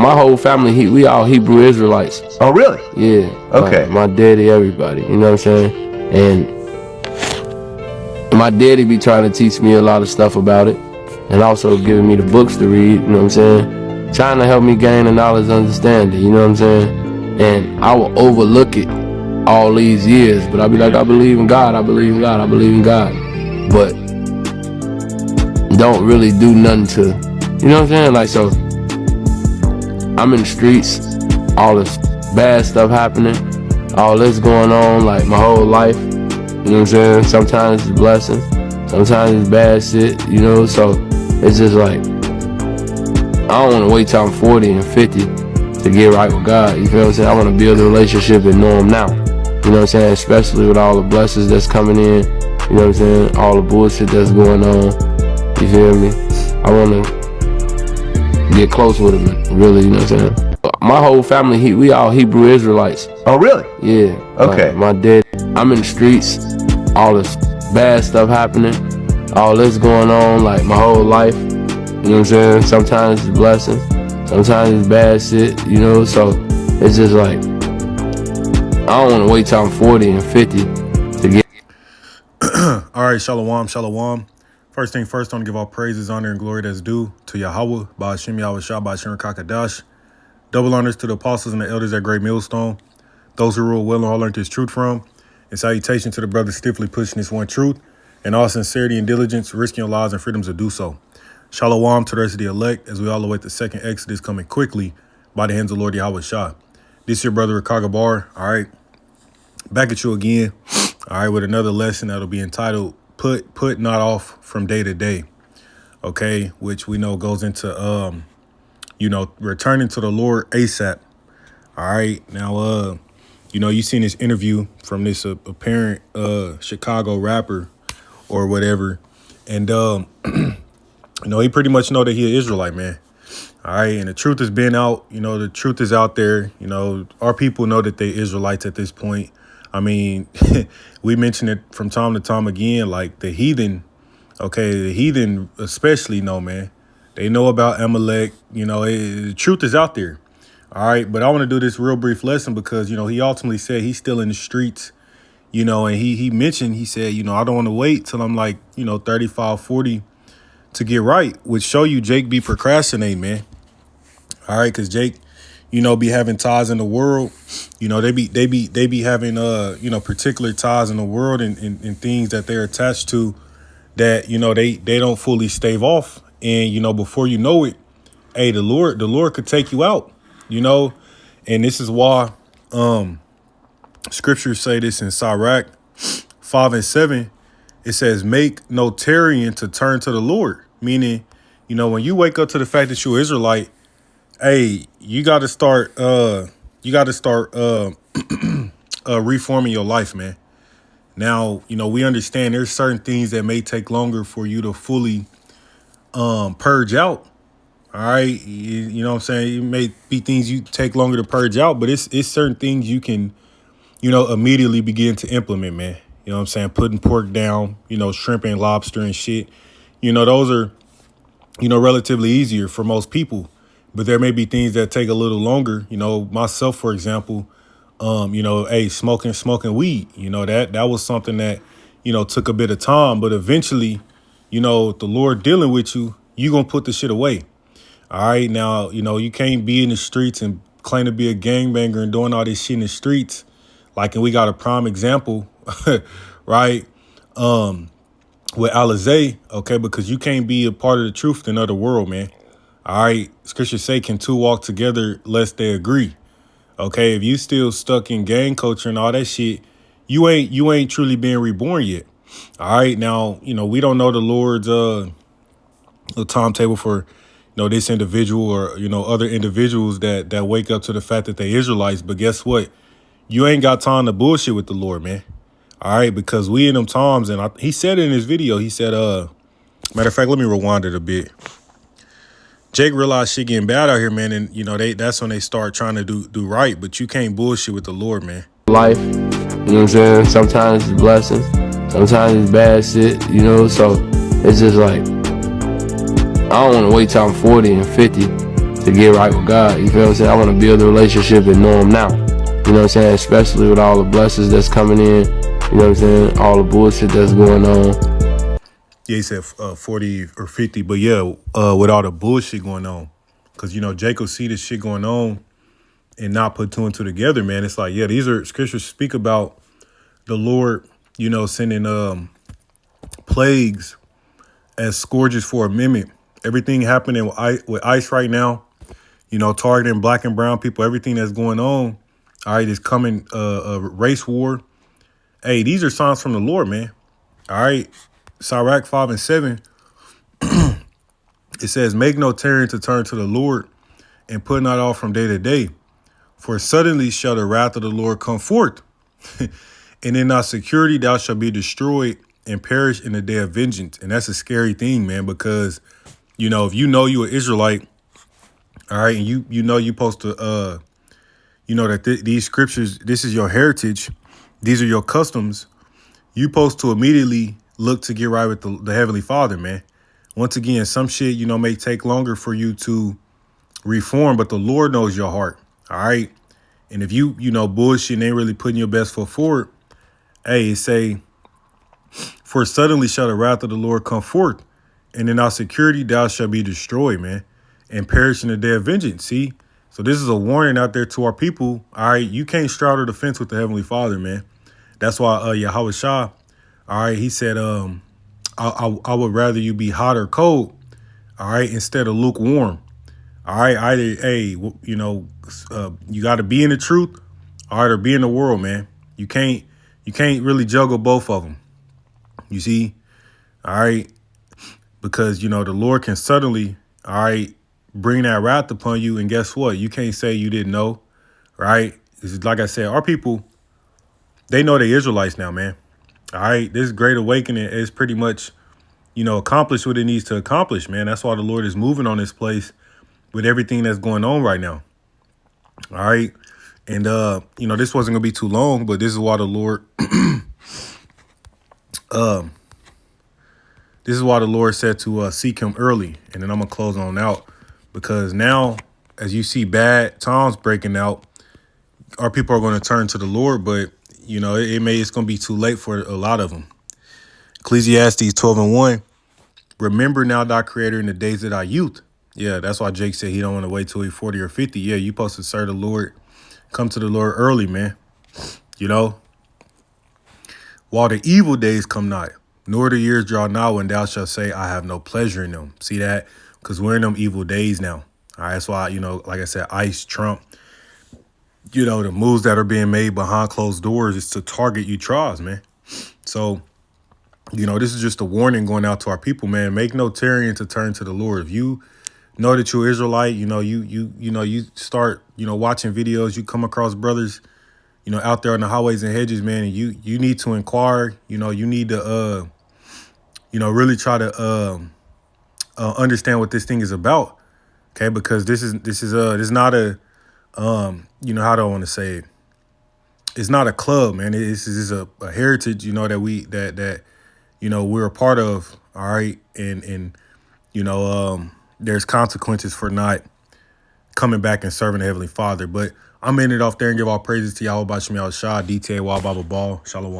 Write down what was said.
my whole family, we all Hebrew Israelites. Oh, really? Yeah. Okay. My daddy, everybody. You know what I'm saying? And my daddy be trying to teach me a lot of stuff about it, and also giving me the books to read. You know what I'm saying? Trying to help me gain the knowledge and understanding. You know what I'm saying? And I will overlook it all these years, but I'll be like, I believe in God. I believe in God. I believe in God. But don't really do nothing to, you know what I'm saying? Like, so I'm in the streets, all this bad stuff happening, all this going on, like my whole life. You know what I'm saying? Sometimes it's blessings, sometimes it's bad shit, you know? So it's just like, I don't want to wait till I'm 40 and 50 to get right with God. You feel what I'm saying? I want to build a relationship and know Him now. You know what I'm saying? Especially with all the blessings that's coming in. You know what I'm saying? All the bullshit that's going on. You feel me? I want to get close with Him, really, you know what I'm saying? My whole family, we all Hebrew Israelites. Oh, really? Yeah. Okay. My dad, I'm in the streets, all this bad stuff happening, all this going on, like my whole life. You know what I'm saying? Sometimes it's blessings, sometimes it's bad shit, you know? So it's just like, I don't want to wait till I'm 40 and 50 to get. All right, shalom, shalom. First thing first, I want to give all praises, honor, and glory that's due to Yahweh, Ba'ashem Yahweh Shah, Ba'ashem Kakadash. Double honors to the apostles and the elders at Great Millstone, those who rule well and all learned this truth from. And salutation to the brothers stiffly pushing this one truth, and all sincerity and diligence, risking your lives and freedoms to do so. Shalom to the rest of the elect, as we all await the second Exodus coming quickly by the hands of Lord Yahweh Shah. This is your brother Rikaga Bar. All right, back at you again. All right, with another lesson that'll be entitled "Put Not Off from Day to Day." Okay, which we know goes into returning to the Lord ASAP. All right, now you seen this interview from this apparent Chicago rapper or whatever, and he pretty much know that he an Israelite, man. All right, and the truth has been out. The truth is out there. Our people know that they Israelites at this point. I mean, we mention it from time to time again, like the heathen. Okay, the heathen especially know, man. They know about Amalek. The truth is out there. All right, but I want to do this real brief lesson because, he ultimately said he's still in the streets, and he mentioned, he said, I don't want to wait till I'm like, 35, 40 to get right, which show you Jake be procrastinating, man. All right, because Jake, be having ties in the world. They be having, particular ties in the world and things that they're attached to that, they don't fully stave off. And, before you know it, hey, the Lord could take you out, and this is why scriptures say this in Sirach 5:7. It says, make no tarrying to turn to the Lord. Meaning, when you wake up to the fact that you're Israelite, hey, you got to start reforming your life, man. Now, we understand there's certain things that may take longer for you to fully purge out. All right. You know what I'm saying? It may be things you take longer to purge out, but it's certain things you can, immediately begin to implement, man. You know what I'm saying? Putting pork down, shrimp and lobster and shit. Those are, relatively easier for most people. But there may be things that take a little longer. Myself, for example, hey, smoking weed, that was something that, took a bit of time. But eventually, the Lord dealing with you, you going to put the shit away. All right. Now, you can't be in the streets and claim to be a gangbanger and doing all this shit in the streets. Like, and we got a prime example, right? With Alizé, okay, because you can't be a part of the truth in another world, man. All right. Scriptures say, can two walk together lest they agree? Okay. If you still stuck in gang culture and all that shit, you ain't truly being reborn yet. All right. Now, we don't know the Lord's the timetable for, this individual or, other individuals that wake up to the fact that they Israelites. But guess what? You ain't got time to bullshit with the Lord, man. All right. Because we in them times, and he said it in his video, he said, matter of fact, let me rewind it a bit. Jake realized shit getting bad out here, man. And, that's when they start trying to do right. But you can't bullshit with the Lord, man. Life, you know what I'm saying? Sometimes it's blessings, sometimes it's bad shit, So it's just like, I don't want to wait till I'm 40 and 50 to get right with God. You feel what I'm saying? I want to build a relationship and know him now. You know what I'm saying? Especially with all the blessings that's coming in. You know what I'm saying? All the bullshit that's going on. Yeah, he said 40 or 50. But yeah, with all the bullshit going on. Because, you know, Jacob see this shit going on and not put two and two together, man. It's like, yeah, these are scriptures speak about the Lord, you know, sending plagues as scourges for a mimic. Everything happening with ICE right now, you know, targeting black and brown people, everything that's going on, all right, is coming, a race war. Hey, these are signs from the Lord, man. All right. Sirach 5 and 7, it says, make no tarrying to turn to the Lord and put not off from day to day. For suddenly shall the wrath of the Lord come forth, and in thy security thou shalt be destroyed and perish in the day of vengeance. And that's a scary thing, man, because, you know, if you know you're an Israelite, all right, and you know you're supposed to, you know that these scriptures, this is your heritage, these are your customs, you supposed to immediately look to get right with the Heavenly Father, man. Once again, some shit, you know, may take longer for you to reform, but the Lord knows your heart, all right? And if you know, bullshit and ain't really putting your best foot forward, hey, it say, for suddenly shall the wrath of the Lord come forth, and in our security thou shalt be destroyed, man, and perish in the day of vengeance. See? So this is a warning out there to our people. All right, you can't straddle the fence with the Heavenly Father, man. That's why Yahweh Shah, all right, he said, I would rather you be hot or cold, all right, instead of lukewarm. All right, either, hey, you know, you got to be in the truth, all right, or be in the world, man. You can't really juggle both of them. You see, all right, because, you know, the Lord can suddenly, all right, bring that wrath upon you. And guess what? You can't say you didn't know, right? It's like I said, our people, they know they Israelites now, man. All right, this great awakening is pretty much, you know, accomplished what it needs to accomplish, man. That's why the Lord is moving on this place with everything that's going on right now. All right. And, you know, this wasn't going to be too long, but this is why the Lord, this is why the Lord said to seek him early. And then I'm going to close on out, because now, as you see bad times breaking out, our people are going to turn to the Lord, but, you know, it's going to be too late for a lot of them. Ecclesiastes 12 and 1. Remember now thy creator in the days of thy youth. Yeah, that's why Jake said he don't want to wait till he's 40 or 50. Yeah, you supposed to serve the Lord. Come to the Lord early, man. You know, while the evil days come not, nor the years draw nigh when thou shalt say, I have no pleasure in them. See that? Because we're in them evil days now. All right, that's why, you know, like I said, ICE, Trump, you know, the moves that are being made behind closed doors is to target you trials, man. So, you know, this is just a warning going out to our people, man. Make no tarrying to turn to the Lord. If you know that you're Israelite, you know, you start, you know, watching videos, you come across brothers, you know, out there on the highways and hedges, man, and you need to inquire, you know, you need to, you know, really try to understand what this thing is about, okay? Because this is not a, you know, how do I want to say it? It's not a club, man. This is a heritage, you know, that you know, we're a part of, all right? And you know, there's consequences for not coming back and serving the Heavenly Father. But I'm ending it off there and give all praises to Yahweh Bashim Yahweh Shah, DTA Wa Baba Ball, Shalom.